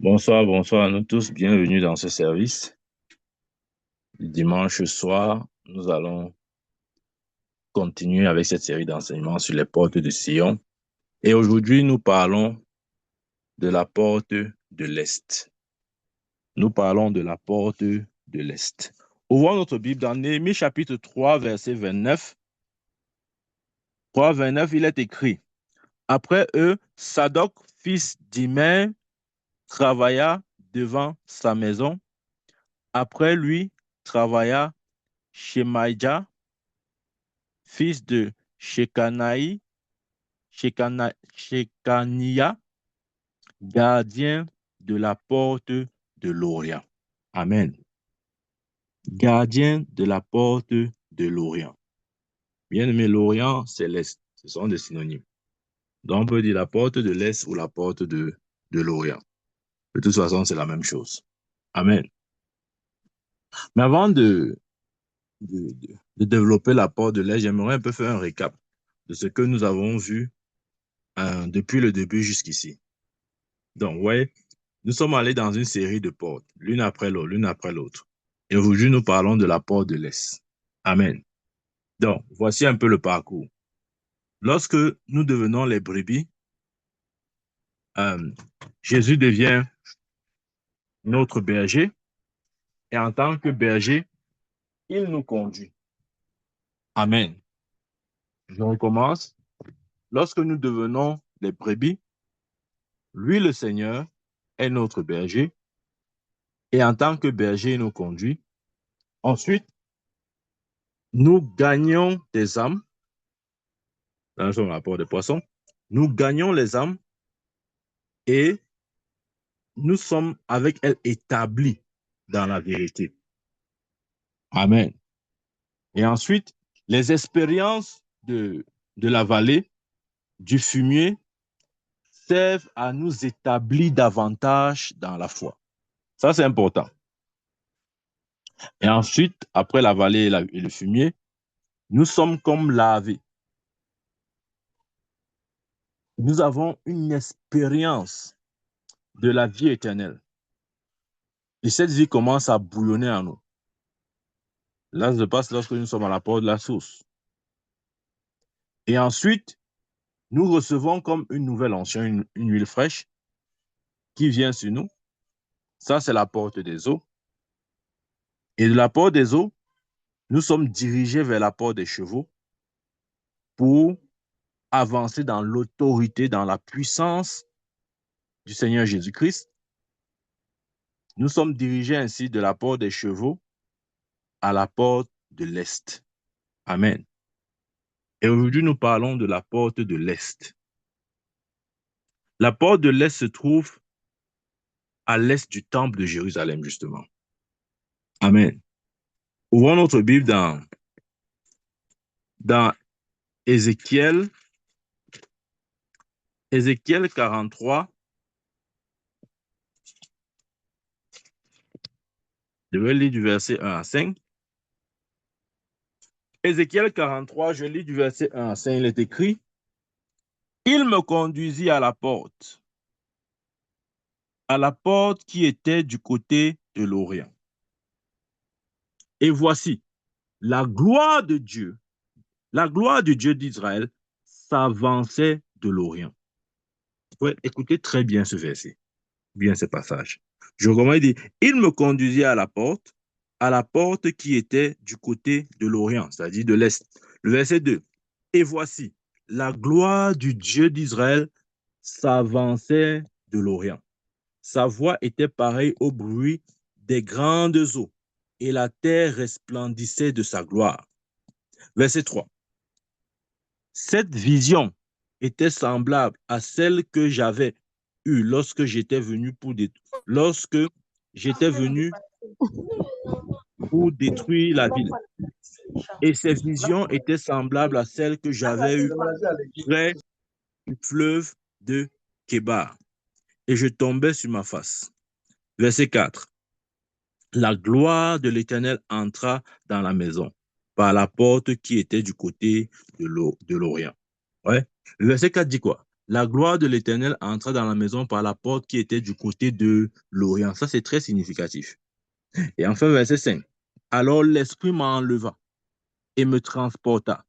Bonsoir, bonsoir à nous tous. Bienvenue dans ce service. Dimanche soir, nous allons continuer avec cette série d'enseignements sur les portes de Sion. Et aujourd'hui, nous parlons de la porte de l'Est. Nous parlons de la porte de l'Est. Ouvrons notre Bible dans Néhémie chapitre 3, verset 29. 3, 29, il est écrit: Après eux, Sadoc, fils d'Imer, travailla devant sa maison. Après lui, travailla Shemaïja, fils de Shekania, gardien de la porte de l'Orient. Amen. Gardien de la porte de l'Orient. Bien aimé, l'Orient, c'est l'Est. Ce sont des synonymes. Donc, on peut dire la porte de l'Est ou la porte de l'Orient. De toute façon, c'est la même chose. Amen. Mais avant de développer la porte de l'Est, j'aimerais un peu faire un récap de ce que nous avons vu depuis le début jusqu'ici. Donc, ouais, nous sommes allés dans une série de portes, l'une après l'autre, l'une après l'autre. Et aujourd'hui, nous parlons de la porte de l'Est. Amen. Donc, voici un peu le parcours. Lorsque nous devenons les brebis, euh, Jésus devient notre berger et en tant que berger, il nous conduit. Amen. Je recommence. Lorsque nous devenons les brebis, lui, le Seigneur, est notre berger et en tant que berger, il nous conduit. Ensuite, nous gagnons des âmes dans son rapport de poisson. Nous gagnons les âmes et nous sommes avec elles établis dans la vérité. Amen. Et ensuite, les expériences de la vallée, du fumier, servent à nous établir davantage dans la foi. Ça, c'est important. Et ensuite, après la vallée et le fumier, nous sommes comme lavés. Nous avons une expérience de la vie éternelle. Et cette vie commence à bouillonner en nous. Là, se passe lorsque nous sommes à la porte de la source. Et ensuite, nous recevons comme une nouvelle onction, une huile fraîche qui vient sur nous. Ça, c'est la porte des eaux. Et de la porte des eaux, nous sommes dirigés vers la porte des chevaux pour avancer dans l'autorité, dans la puissance du Seigneur Jésus-Christ. Nous sommes dirigés ainsi de la porte des chevaux à la porte de l'Est. Amen. Et aujourd'hui, nous parlons de la porte de l'Est. La porte de l'Est se trouve à l'est du temple de Jérusalem, justement. Amen. Ouvrons notre Bible dans Ézéchiel 43. Je vais lire du verset 1 à 5. Ézéchiel 43, je lis du verset 1 à 5. Il est écrit: Il me conduisit à la porte qui était du côté de l'Orient. Et voici, la gloire de Dieu d'Israël s'avançait de l'Orient. Vous pouvez écouter très bien ce verset, bien ce passage. Je recommande, il dit, il me conduisit à la porte qui était du côté de l'Orient, c'est-à-dire de l'Est. Le verset 2. Et voici, la gloire du Dieu d'Israël s'avançait de l'Orient. Sa voix était pareille au bruit des grandes eaux, et la terre resplendissait de sa gloire. Verset 3. Cette vision était semblable à celle que j'avais eue lorsque j'étais venu pour détruire la ville. Et ces visions étaient semblables à celles que j'avais eues près du fleuve de Kébar. Et je tombais sur ma face. Verset 4. La gloire de l'Éternel entra dans la maison par la porte qui était du côté de l'Orient. Ouais. Le verset 4 dit quoi? La gloire de l'Éternel entra dans la maison par la porte qui était du côté de l'Orient. Ça, c'est très significatif. Et enfin, verset 5. Alors l'Esprit m'enleva et me transporta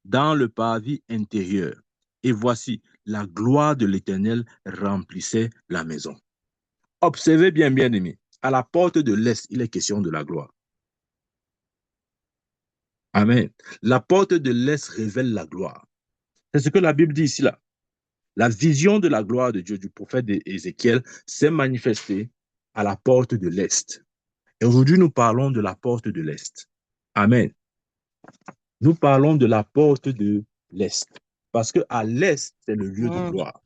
dans le parvis intérieur. Et voici, la gloire de l'Éternel remplissait la maison. Observez bien, bien aimé, à la porte de l'Est, il est question de la gloire. Amen. La porte de l'Est révèle la gloire. C'est ce que la Bible dit ici là. La vision de la gloire de Dieu du prophète Ézéchiel s'est manifestée à la porte de l'Est. Et aujourd'hui, nous parlons de la porte de l'Est. Amen. Nous parlons de la porte de l'Est. Parce qu'à l'Est, c'est le lieu de gloire.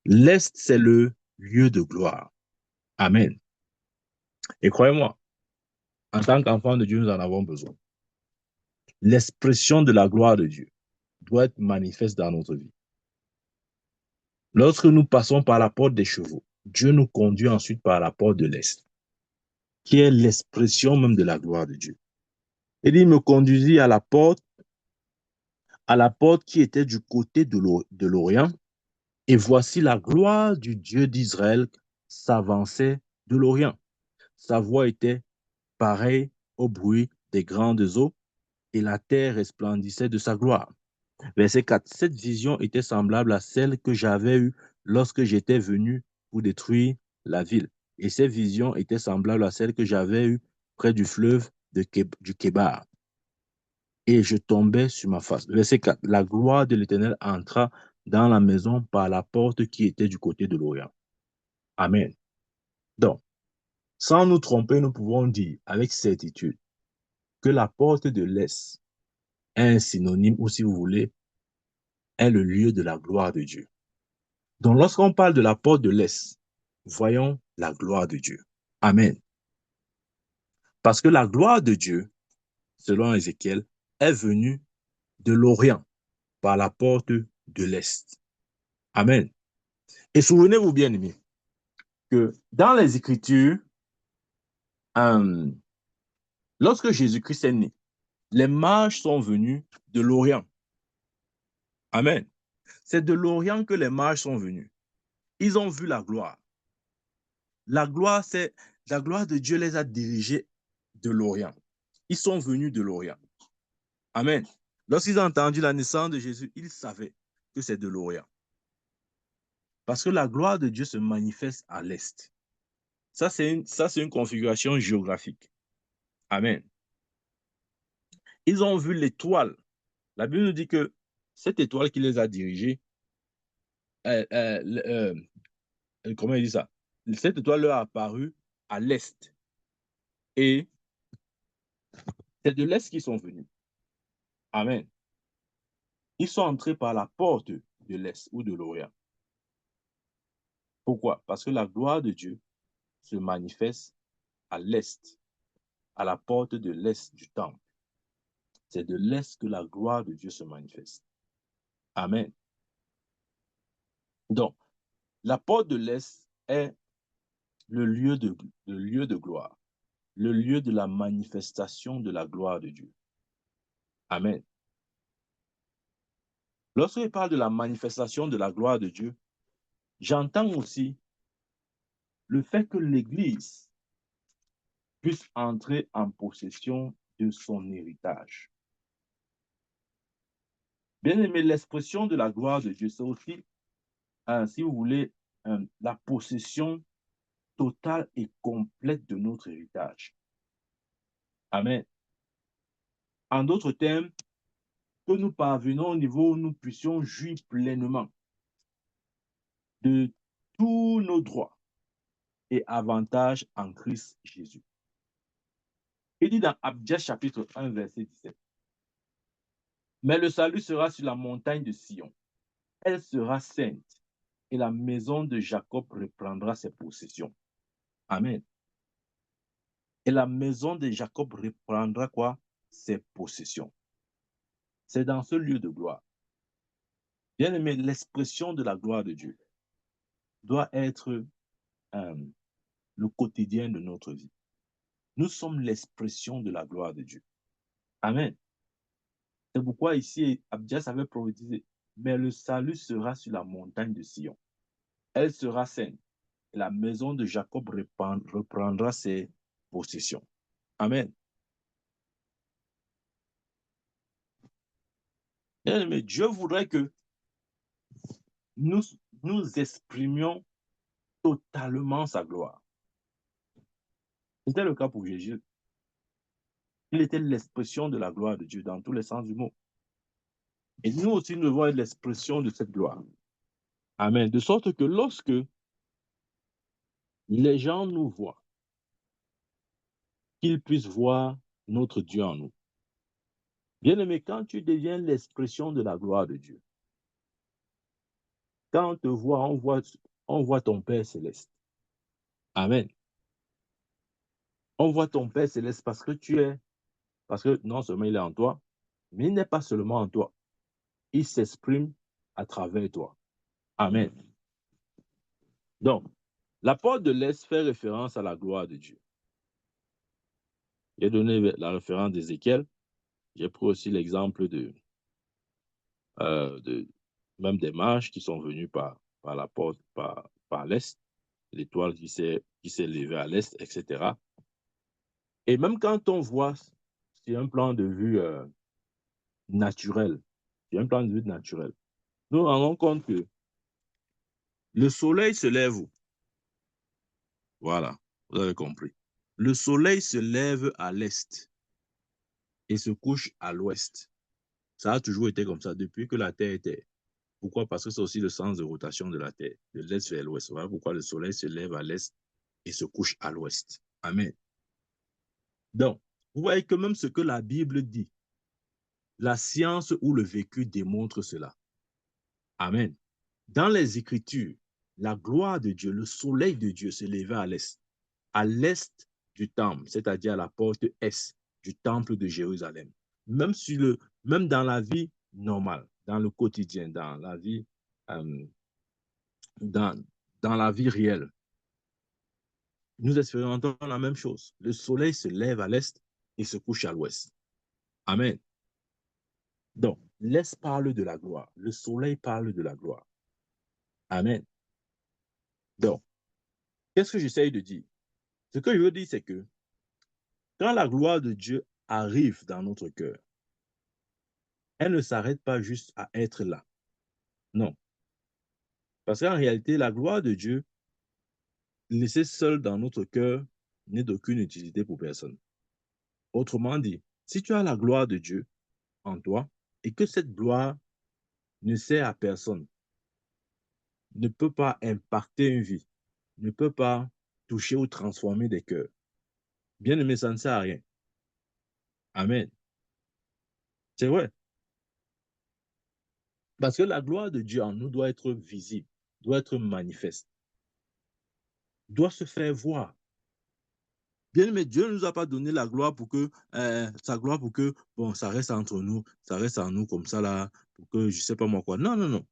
L'Est, c'est le lieu de gloire. Amen. Et croyez-moi, en tant qu'enfant de Dieu, nous en avons besoin. L'expression de la gloire de Dieu doit être manifeste dans notre vie. Lorsque nous passons par la porte des chevaux, Dieu nous conduit ensuite par la porte de l'Est, qui est l'expression même de la gloire de Dieu. Et il me conduisit à la porte qui était du côté de l'Orient, et voici la gloire du Dieu d'Israël s'avançait de l'Orient. Sa voix était pareille au bruit des grandes eaux, et la terre resplendissait de sa gloire. Verset 4. Cette vision était semblable à celle que j'avais eue lorsque j'étais venu pour détruire la ville. Et cette vision était semblable à celle que j'avais eue près du fleuve du Kébar. Et je tombais sur ma face. Verset 4. La gloire de l'Éternel entra dans la maison par la porte qui était du côté de l'Orient. Amen. Donc, sans nous tromper, nous pouvons dire avec certitude que la porte de l'Est est un synonyme, ou si vous voulez, est le lieu de la gloire de Dieu. Donc, lorsqu'on parle de la porte de l'Est, voyons la gloire de Dieu. Amen. Parce que la gloire de Dieu, selon Ézéchiel, est venue de l'Orient par la porte de l'Est. Amen. Et souvenez-vous bien aimés, que dans les Écritures, euh, lorsque Jésus-Christ est né, les mages sont venus de l'Orient. Amen. C'est de l'Orient que les mages sont venus. Ils ont vu la gloire. La gloire de Dieu les a dirigés de l'Orient. Ils sont venus de l'Orient. Amen. Lorsqu'ils ont entendu la naissance de Jésus, ils savaient que c'est de l'Orient. Parce que la gloire de Dieu se manifeste à l'Est. Ça, c'est une configuration géographique. Amen. Ils ont vu l'étoile. La Bible nous dit que cette étoile qui les a dirigés, comment il dit ça? Cette étoile leur a apparu à l'Est. Et c'est de l'Est qu'ils sont venus. Amen. Ils sont entrés par la porte de l'Est ou de l'Orient. Pourquoi? Parce que la gloire de Dieu se manifeste à l'Est, à la porte de l'Est du temple. C'est de l'Est que la gloire de Dieu se manifeste. Amen. Donc, la porte de l'Est est le lieu de gloire, le lieu de la manifestation de la gloire de Dieu. Amen. Lorsque je parle de la manifestation de la gloire de Dieu, j'entends aussi le fait que l'Église puisse entrer en possession de son héritage. Bien aimé, l'expression de la gloire de Dieu, c'est aussi, si vous voulez, la possession totale et complète de notre héritage. Amen. En d'autres termes, que nous parvenons au niveau où nous puissions jouir pleinement de tous nos droits et avantages en Christ Jésus. Il dit dans Abdias chapitre 1, verset 17, mais le salut sera sur la montagne de Sion. Elle sera sainte et la maison de Jacob reprendra ses possessions. Amen. Et la maison de Jacob reprendra quoi? Ses possessions. C'est dans ce lieu de gloire. Bien aimé, l'expression de la gloire de Dieu doit être le quotidien de notre vie. Nous sommes l'expression de la gloire de Dieu. Amen. C'est pourquoi ici, Abdias avait prophétisé. mais le salut sera sur la montagne de Sion. Elle sera sainte, et la maison de Jacob reprendra ses possessions. Amen. Mais Dieu voudrait que nous, nous exprimions totalement sa gloire. C'était le cas pour Jésus. Il était l'expression de la gloire de Dieu dans tous les sens du mot. Et nous aussi, nous devons être l'expression de cette gloire. Amen. De sorte que lorsque les gens nous voient, qu'ils puissent voir notre Dieu en nous. Bien-aimé, quand tu deviens l'expression de la gloire de Dieu, quand on te voit, on voit ton Père céleste. Amen. On voit ton Père céleste parce que non seulement il est en toi, mais il n'est pas seulement en toi. Il s'exprime à travers toi. Amen. Donc, la porte de l'Est fait référence à la gloire de Dieu. J'ai donné la référence d'Ézéchiel. J'ai pris aussi l'exemple même des mages qui sont venus par la porte, par l'Est, l'étoile qui s'est levée à l'Est, etc. Et même quand on voit, c'est un plan de vue naturel, c'est un plan de vue naturel, nous nous rendons compte que le soleil se lève où? Voilà, vous avez compris. Le soleil se lève à l'Est et se couche à l'Ouest. Ça a toujours été comme ça depuis que la Terre était. Pourquoi? Parce que c'est aussi le sens de rotation de la Terre, de l'Est vers l'Ouest. Voilà pourquoi le soleil se lève à l'Est et se couche à l'Ouest. Amen. Donc, vous voyez que même ce que la Bible dit, la science ou le vécu démontre cela. Amen. Dans les Écritures, la gloire de Dieu, le soleil de Dieu se levait à l'est du temple, c'est-à-dire à la porte est du temple de Jérusalem. Même dans la vie normale, dans le quotidien, dans la vie, euh, dans la vie réelle, nous expérimentons la même chose. Le soleil se lève à l'est et se couche à l'ouest. Amen. Donc, l'est parle de la gloire. Le soleil parle de la gloire. Amen. Donc, qu'est-ce que j'essaye de dire? Ce que je veux dire, c'est que quand la gloire de Dieu arrive dans notre cœur, elle ne s'arrête pas juste à être là. Non. Parce qu'en réalité, la gloire de Dieu, laissée seule dans notre cœur, n'est d'aucune utilité pour personne. Autrement dit, si tu as la gloire de Dieu en toi et que cette gloire ne sert à personne, ne peut pas impacter une vie, ne peut pas toucher ou transformer des cœurs, bien aimé, ça ne sert à rien. Amen. C'est vrai. Parce que la gloire de Dieu en nous doit être visible, doit être manifeste, doit se faire voir. Bien, mais Dieu ne nous a pas donné la gloire pour que, sa gloire pour que, bon, ça reste entre nous, ça reste en nous comme ça là, pour que je ne sais pas moi quoi. Non, non, non.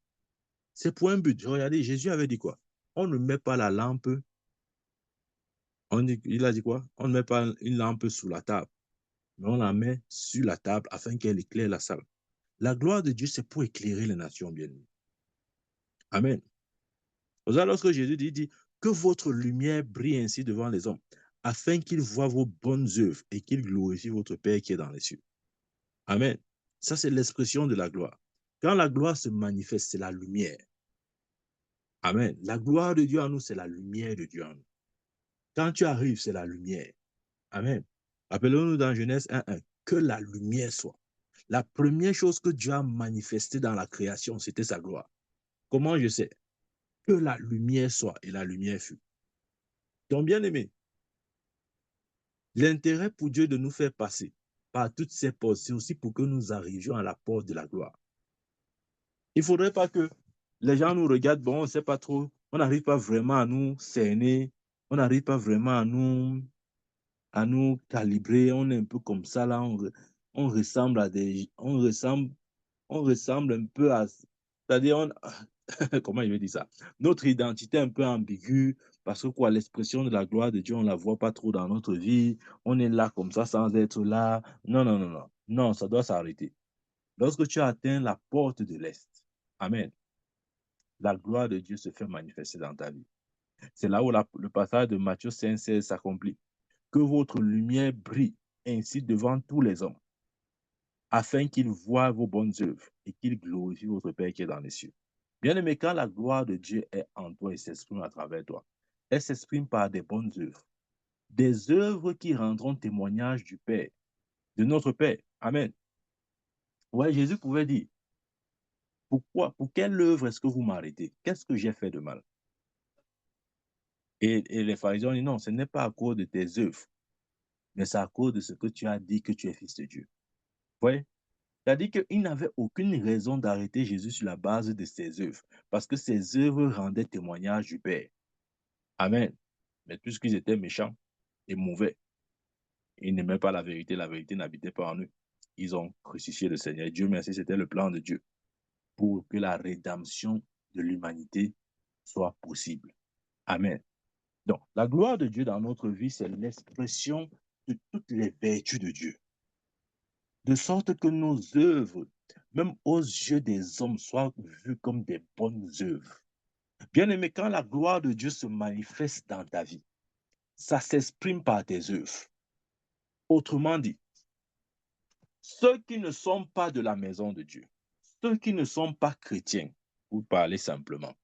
C'est pour un but. Regardez, Jésus avait dit quoi? On ne met pas la lampe, il a dit quoi? On ne met pas une lampe sous la table, mais on la met sur la table afin qu'elle éclaire la salle. La gloire de Dieu, c'est pour éclairer les nations bien aimées. Amen. Lorsque Jésus dit que votre lumière brille ainsi devant les hommes, afin qu'ils voient vos bonnes œuvres et qu'ils glorifient votre Père qui est dans les cieux. Amen. Ça, c'est l'expression de la gloire. Quand la gloire se manifeste, c'est la lumière. Amen. La gloire de Dieu en nous, c'est la lumière de Dieu en nous. Quand tu arrives, c'est la lumière. Amen. Rappelons-nous dans Genèse 1:1, que la lumière soit. La première chose que Dieu a manifestée dans la création, c'était sa gloire. Comment je sais? Que la lumière soit, et la lumière fut. Donc, bien aimé, l'intérêt pour Dieu de nous faire passer par toutes ces portes, c'est aussi pour que nous arrivions à la porte de la gloire. Il ne faudrait pas que les gens nous regardent, bon, on ne sait pas trop, on n'arrive pas vraiment à nous cerner, on n'arrive pas vraiment à nous calibrer, on est un peu comme ça là, on ressemble à des, on ressemble un peu à, c'est-à-dire, comment je vais dire ça, notre identité est un peu ambiguë, parce que quoi, l'expression de la gloire de Dieu, on ne la voit pas trop dans notre vie, on est là comme ça sans être là, non, non, non, non, non, ça doit s'arrêter. Lorsque tu atteins la porte de l'Est, Amen. La gloire de Dieu se fait manifester dans ta vie. C'est là où le passage de Matthieu 5,16 s'accomplit. Que votre lumière brille ainsi devant tous les hommes, afin qu'ils voient vos bonnes œuvres et qu'ils glorifient votre Père qui est dans les cieux. Bien-aimé, quand la gloire de Dieu est en toi et s'exprime à travers toi, elle s'exprime par des bonnes œuvres. Des œuvres qui rendront témoignage du Père, de notre Père. Amen. Ouais, Jésus pouvait dire, pourquoi, pour quelle œuvre est-ce que vous m'arrêtez? Qu'est-ce que j'ai fait de mal? Et les pharisiens ont dit, non, ce n'est pas à cause de tes œuvres, mais c'est à cause de ce que tu as dit que tu es fils de Dieu. Ouais. C'est-à-dire qu'ils n'avaient aucune raison d'arrêter Jésus sur la base de ses œuvres, parce que ses œuvres rendaient témoignage du Père. Amen. Mais puisqu'ils étaient méchants et mauvais, ils n'aimaient pas la vérité n'habitait pas en eux. Ils ont crucifié le Seigneur. Dieu merci, c'était le plan de Dieu pour que la rédemption de l'humanité soit possible. Amen. Donc, la gloire de Dieu dans notre vie, c'est l'expression de toutes les vertus de Dieu. De sorte que nos œuvres, même aux yeux des hommes, soient vues comme des bonnes œuvres. Bien-aimé, quand la gloire de Dieu se manifeste dans ta vie, ça s'exprime par tes œuvres. Autrement dit, ceux qui ne sont pas de la maison de Dieu, ceux qui ne sont pas chrétiens, pour parler simplement,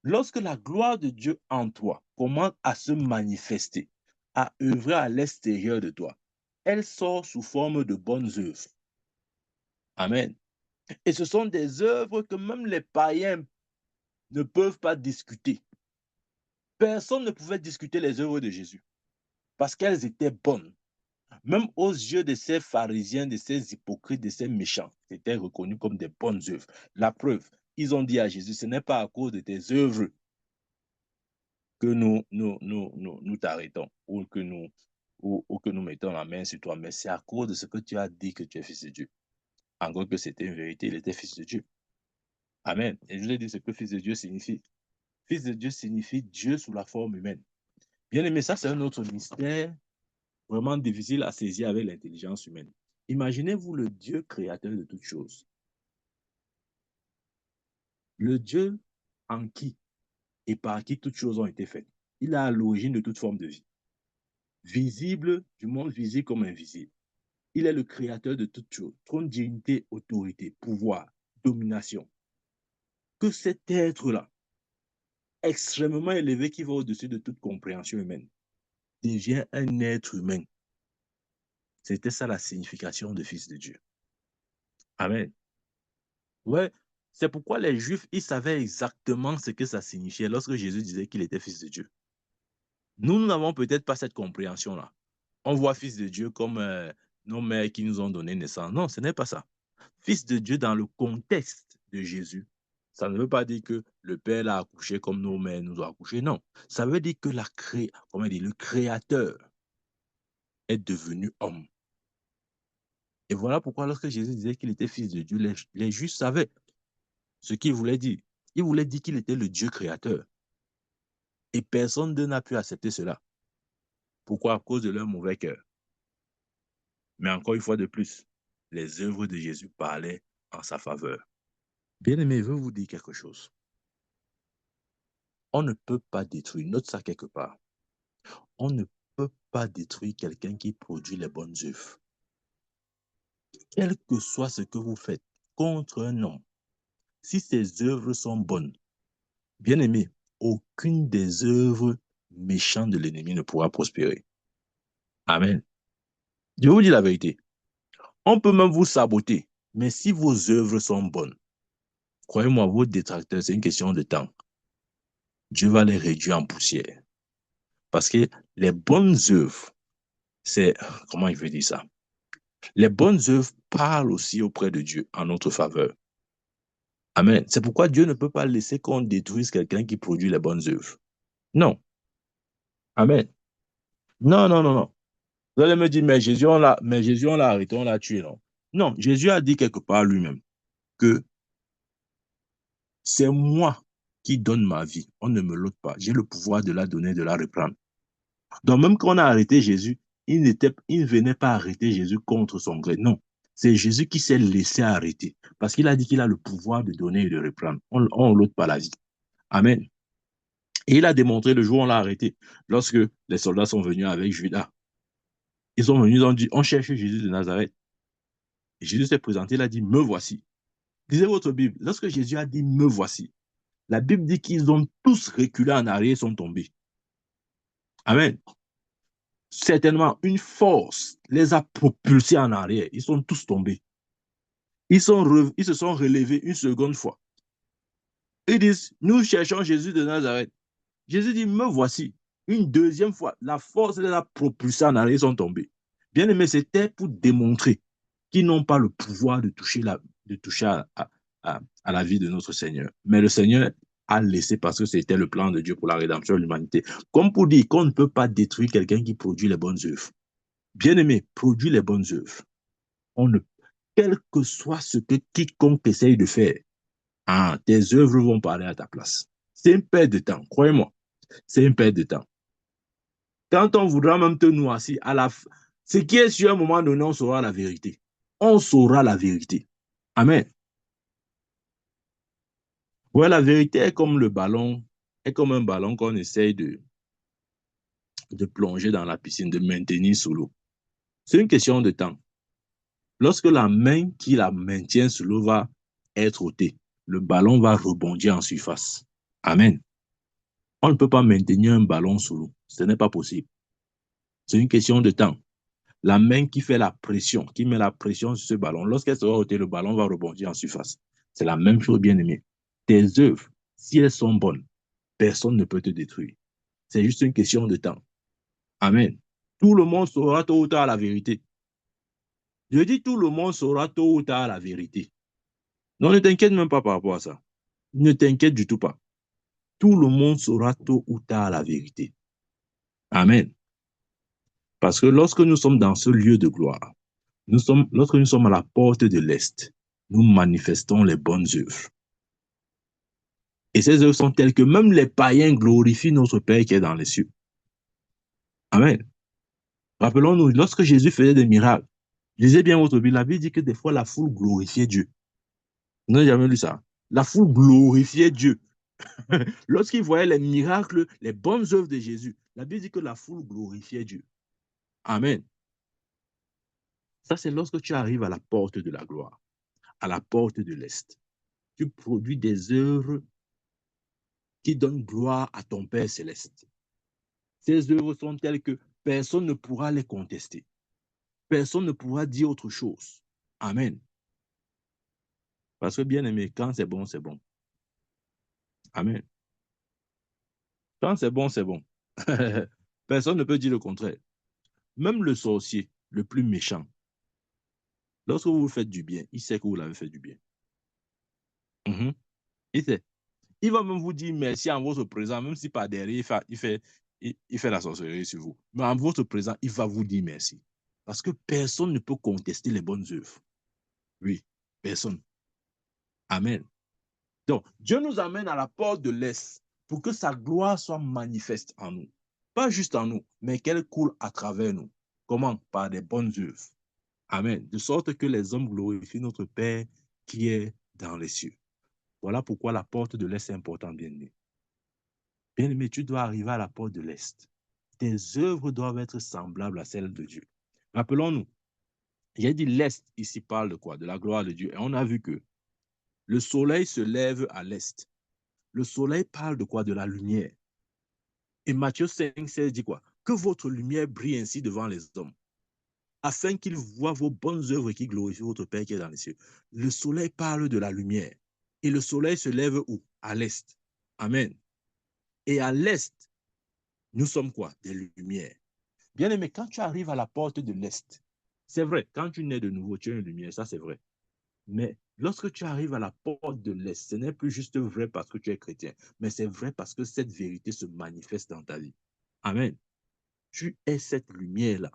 lorsque la gloire de Dieu en toi commence à se manifester, à œuvrer à l'extérieur de toi, elle sort sous forme de bonnes œuvres. Amen. Et ce sont des œuvres que même les païens ne peuvent pas discuter. Personne ne pouvait discuter les œuvres de Jésus parce qu'elles étaient bonnes. Même aux yeux de ces pharisiens, de ces hypocrites, de ces méchants, c'était reconnu comme des bonnes œuvres. La preuve, ils ont dit à Jésus, ce n'est pas à cause de tes œuvres que nous t'arrêtons ou que nous mettons la main sur toi, mais c'est à cause de ce que tu as dit que tu es fils de Dieu. En gros, que c'était une vérité, il était fils de Dieu. Amen. Et je vous ai dit ce que fils de Dieu signifie. Fils de Dieu signifie Dieu sous la forme humaine. Bien aimé, ça c'est un autre mystère vraiment difficile à saisir avec l'intelligence humaine. Imaginez-vous le Dieu créateur de toutes choses. Le Dieu en qui et par qui toutes choses ont été faites. Il est à l'origine de toute forme de vie. Visible, du monde visible comme invisible. Il est le créateur de toutes choses. Trône, dignité, autorité, pouvoir, domination. Que cet être-là, extrêmement élevé qui va au-dessus de toute compréhension humaine, devient un être humain. C'était ça la signification de fils de Dieu. Amen. Ouais, c'est pourquoi les Juifs, ils savaient exactement ce que ça signifiait lorsque Jésus disait qu'il était fils de Dieu. Nous n'avons peut-être pas cette compréhension-là. On voit fils de Dieu comme nos mères qui nous ont donné naissance. Non, ce n'est pas ça. Fils de Dieu dans le contexte de Jésus, ça ne veut pas dire que le Père l'a accouché comme nos mères nous ont accouché. Non, ça veut dire que le Créateur est devenu homme. Et voilà pourquoi lorsque Jésus disait qu'il était fils de Dieu, les Juifs savaient ce qu'il voulait dire. Il voulait dire qu'il était le Dieu créateur. Et personne d'eux n'a pu accepter cela. Pourquoi? À cause de leur mauvais cœur. Mais encore une fois de plus, les œuvres de Jésus parlaient en sa faveur. Bien-aimé, je veux vous dire quelque chose. On ne peut pas détruire, note ça quelque part, on ne peut pas détruire quelqu'un qui produit les bonnes œuvres. Quel que soit ce que vous faites contre un homme, si ses œuvres sont bonnes, bien-aimé, aucune des œuvres méchantes de l'ennemi ne pourra prospérer. Amen. Je vous dis la vérité. On peut même vous saboter, mais si vos œuvres sont bonnes, croyez-moi, vos détracteurs, c'est une question de temps. Dieu va les réduire en poussière. Parce que les bonnes œuvres, c'est, comment il veut dire ça? Les bonnes œuvres parlent aussi auprès de Dieu en notre faveur. Amen. C'est pourquoi Dieu ne peut pas laisser qu'on détruise quelqu'un qui produit les bonnes œuvres. Non. Amen. Non, non, non, non. Vous allez me dire, mais Jésus, on l'a arrêté, on l'a tué, non? Non, Jésus a dit quelque part lui-même que c'est moi qui donne ma vie. On ne me l'ôte pas. J'ai le pouvoir de la donner, de la reprendre. Donc, même quand on a arrêté Jésus, il ne venait pas arrêter Jésus contre son gré. Non. C'est Jésus qui s'est laissé arrêter parce qu'il a dit qu'il a le pouvoir de donner et de reprendre. On l'ôte pas la vie. Amen. Et il a démontré le jour où on l'a arrêté, lorsque les soldats sont venus avec Judas. Ils sont venus, ils ont dit, on cherche Jésus de Nazareth. Et Jésus s'est présenté, il a dit, me voici. Lisez votre Bible. Lorsque Jésus a dit, me voici, la Bible dit qu'ils ont tous reculé en arrière et sont tombés. Amen. Certainement, une force les a propulsés en arrière. Ils sont tous tombés. Ils se sont relevés une seconde fois. Ils disent, nous cherchons Jésus de Nazareth. Jésus dit, me voici. Une deuxième fois, la force les a propulsés en arrière, ils sont tombés. Bien aimé, c'était pour démontrer qu'ils n'ont pas le pouvoir de toucher, à la vie de notre Seigneur. Mais le Seigneur a laissé parce que c'était le plan de Dieu pour la rédemption de l'humanité. Comme pour dire qu'on ne peut pas détruire quelqu'un qui produit les bonnes œuvres. Bien aimé, produis les bonnes œuvres. On ne, quel que soit ce que quiconque essaye de faire, tes œuvres vont parler à ta place. C'est une perte de temps, croyez-moi. C'est une perte de temps. Quand on voudra même te noircir, ce qui est sûr, à un moment donné, on saura la vérité. On saura la vérité. Amen. Ouais, la vérité est comme le ballon, est comme un ballon qu'on essaye de plonger dans la piscine, de maintenir sous l'eau. C'est une question de temps. Lorsque la main qui la maintient sous l'eau va être ôtée, le ballon va rebondir en surface. Amen. On ne peut pas maintenir un ballon sous l'eau. Ce n'est pas possible. C'est une question de temps. La main qui fait la pression, qui met la pression sur ce ballon, lorsqu'elle sera ôtée, le ballon va rebondir en surface. C'est la même chose, bien aimé. Tes œuvres, si elles sont bonnes, personne ne peut te détruire. C'est juste une question de temps. Amen. Tout le monde saura tôt ou tard la vérité. Je dis tout le monde saura tôt ou tard la vérité. Non, ne t'inquiète même pas par rapport à ça. Ne t'inquiète du tout pas. Tout le monde saura tôt ou tard la vérité. Amen. Parce que lorsque nous sommes dans ce lieu de gloire, lorsque nous sommes à la porte de l'Est, nous manifestons les bonnes œuvres. Et ces œuvres sont telles que même les païens glorifient notre Père qui est dans les cieux. Amen. Rappelons-nous, lorsque Jésus faisait des miracles, lisez bien votre Bible, la Bible dit que des fois la foule glorifiait Dieu. Vous n'avez jamais lu ça? La foule glorifiait Dieu. Lorsqu'ils voyaient les miracles, les bonnes œuvres de Jésus, la Bible dit que la foule glorifiait Dieu. Amen. Ça, c'est lorsque tu arrives à la porte de la gloire, à la porte de l'Est. Tu produis des œuvres qui donnent gloire à ton Père céleste. Ces œuvres sont telles que personne ne pourra les contester. Personne ne pourra dire autre chose. Amen. Parce que bien aimé, quand c'est bon, c'est bon. Amen. Quand c'est bon, c'est bon. Personne ne peut dire le contraire. Même le sorcier, le plus méchant, lorsque vous faites du bien, il sait que vous l'avez fait du bien. Il sait. Il va même vous dire merci en votre présence, même si par derrière, il fait la sorcellerie sur vous. Mais en votre présence, il va vous dire merci. Parce que personne ne peut contester les bonnes œuvres. Oui, personne. Amen. Donc, Dieu nous amène à la porte de l'Est pour que sa gloire soit manifeste en nous. Pas juste en nous, mais qu'elle coule à travers nous. Comment? Par des bonnes œuvres. Amen. De sorte que les hommes glorifient notre Père qui est dans les cieux. Voilà pourquoi la porte de l'Est est importante, bien-aimé. Bien-aimé, tu dois arriver à la porte de l'Est. Tes œuvres doivent être semblables à celles de Dieu. Rappelons-nous, j'ai dit l'Est, ici parle de quoi? De la gloire de Dieu. Et on a vu que le soleil se lève à l'Est. Le soleil parle de quoi? De la lumière. Et Matthieu 5,16 dit quoi? Que votre lumière brille ainsi devant les hommes, afin qu'ils voient vos bonnes œuvres et qu'ils glorifient votre Père qui est dans les cieux. Le soleil parle de la lumière. Et le soleil se lève où? À l'Est. Amen. Et à l'Est, nous sommes quoi? Des lumières. Bien aimé, quand tu arrives à la porte de l'Est, c'est vrai, quand tu nais de nouveau, tu as une lumière, ça c'est vrai. Mais lorsque tu arrives à la porte de l'Est, ce n'est plus juste vrai parce que tu es chrétien, mais c'est vrai parce que cette vérité se manifeste dans ta vie. Amen. Tu es cette lumière-là.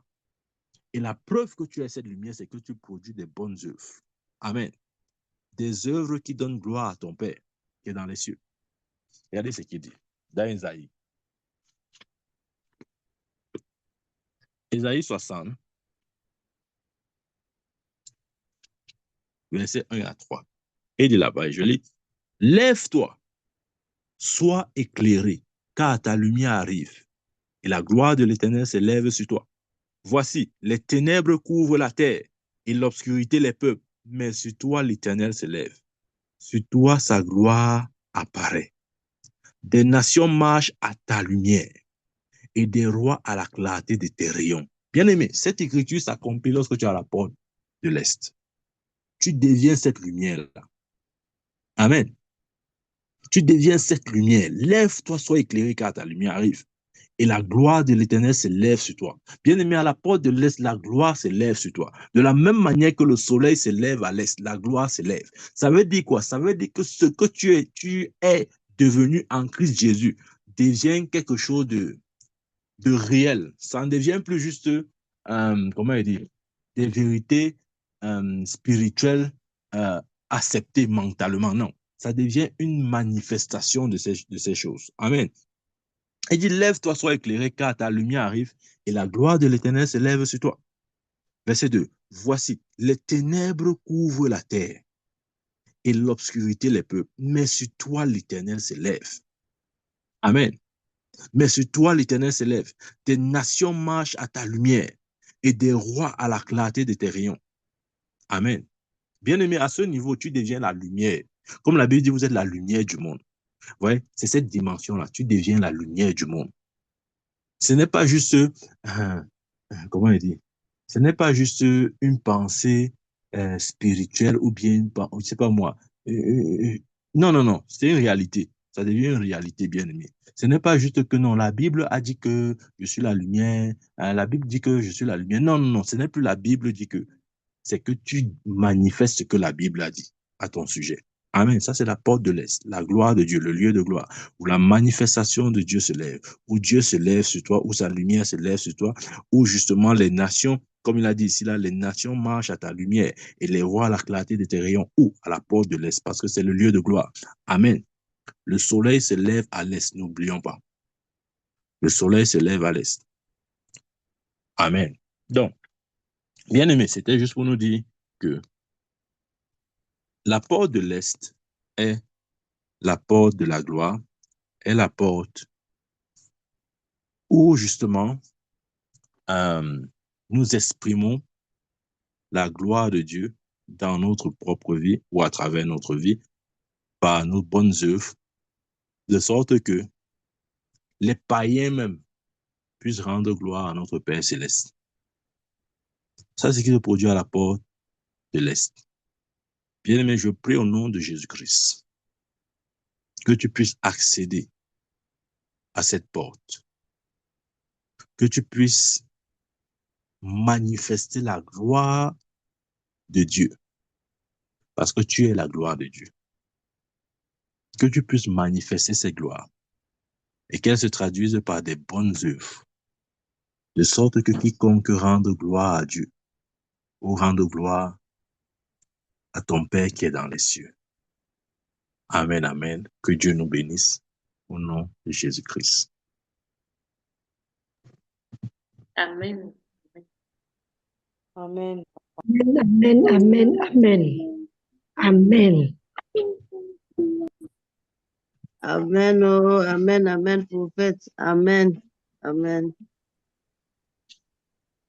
Et la preuve que tu es cette lumière, c'est que tu produis des bonnes œuvres. Amen. Des œuvres qui donnent gloire à ton Père qui est dans les cieux. Regardez ce qu'il dit dans Isaïe. Isaïe 60. Verset 1 à 3. Et il dit là-bas, je lis, lève-toi, sois éclairé, car ta lumière arrive, et la gloire de l'Éternel s'élève sur toi. Voici, les ténèbres couvrent la terre, et l'obscurité les peuples, mais sur toi l'Éternel s'élève. Sur toi sa gloire apparaît. Des nations marchent à ta lumière, et des rois à la clarté de tes rayons. Bien-aimé, cette écriture s'accomplit lorsque tu es à la porte de l'Est. Tu deviens cette lumière-là. Amen. Tu deviens cette lumière. Lève-toi, sois éclairé, car ta lumière arrive. Et la gloire de l'Éternel s'élève sur toi. Bien-aimé, à la porte de l'Est, la gloire s'élève sur toi. De la même manière que le soleil s'élève à l'Est, la gloire s'élève. Ça veut dire quoi? Ça veut dire que ce que tu es devenu en Christ Jésus devient quelque chose de réel. Ça ne devient plus juste, comment dire, des vérités spirituelles acceptées mentalement. Non, ça devient une manifestation de ces choses. Amen. Il dit, lève-toi, sois éclairé, car ta lumière arrive et la gloire de l'Éternel se lève sur toi. Verset 2. Voici, les ténèbres couvrent la terre et l'obscurité les peuples, mais sur toi l'Éternel se lève. Amen. Mais sur toi l'Éternel s'élève. Des nations marchent à ta lumière et des rois à la clarté de tes rayons. Amen. Bien-aimé, à ce niveau, tu deviens la lumière. Comme la Bible dit, vous êtes la lumière du monde. Ouais, c'est cette dimension-là. Tu deviens la lumière du monde. Ce n'est pas juste, comment on dit, ce n'est pas juste une pensée spirituelle ou bien, je ne sais pas moi. Non, non, non, c'est une réalité. Ça devient une réalité, bien aimée. Ce n'est pas juste que non, la Bible a dit que je suis la lumière, la Bible dit que je suis la lumière. Non, non, non, ce n'est plus la Bible dit que, c'est que tu manifestes ce que la Bible a dit à ton sujet. Amen. Ça, c'est la porte de l'Est, la gloire de Dieu, le lieu de gloire, où la manifestation de Dieu se lève, où Dieu se lève sur toi, où sa lumière se lève sur toi, où justement les nations, comme il a dit ici, là, les nations marchent à ta lumière et les rois à la clarté de tes rayons, où à la porte de l'Est, parce que c'est le lieu de gloire. Amen. Le soleil se lève à l'Est, n'oublions pas. Le soleil se lève à l'Est. Amen. Donc, bien aimé, c'était juste pour nous dire que la porte de l'Est est la porte de la gloire, est la porte où justement nous exprimons la gloire de Dieu dans notre propre vie ou à travers notre vie par nos bonnes œuvres, de sorte que les païens même puissent rendre gloire à notre Père céleste. Ça, c'est ce qui se produit à la porte de l'Est. Bien-aimé, je prie au nom de Jésus-Christ que tu puisses accéder à cette porte, que tu puisses manifester la gloire de Dieu, parce que tu es la gloire de Dieu. Que tu puisses manifester cette gloire et qu'elle se traduise par des bonnes œuvres, de sorte que quiconque rende gloire à Dieu ou rende gloire à ton Père qui est dans les cieux. Amen, amen. Que Dieu nous bénisse au nom de Jésus-Christ. Amen. Amen. Amen, amen, amen. Amen. Amen, oh, amen, amen, prophète. Amen, amen.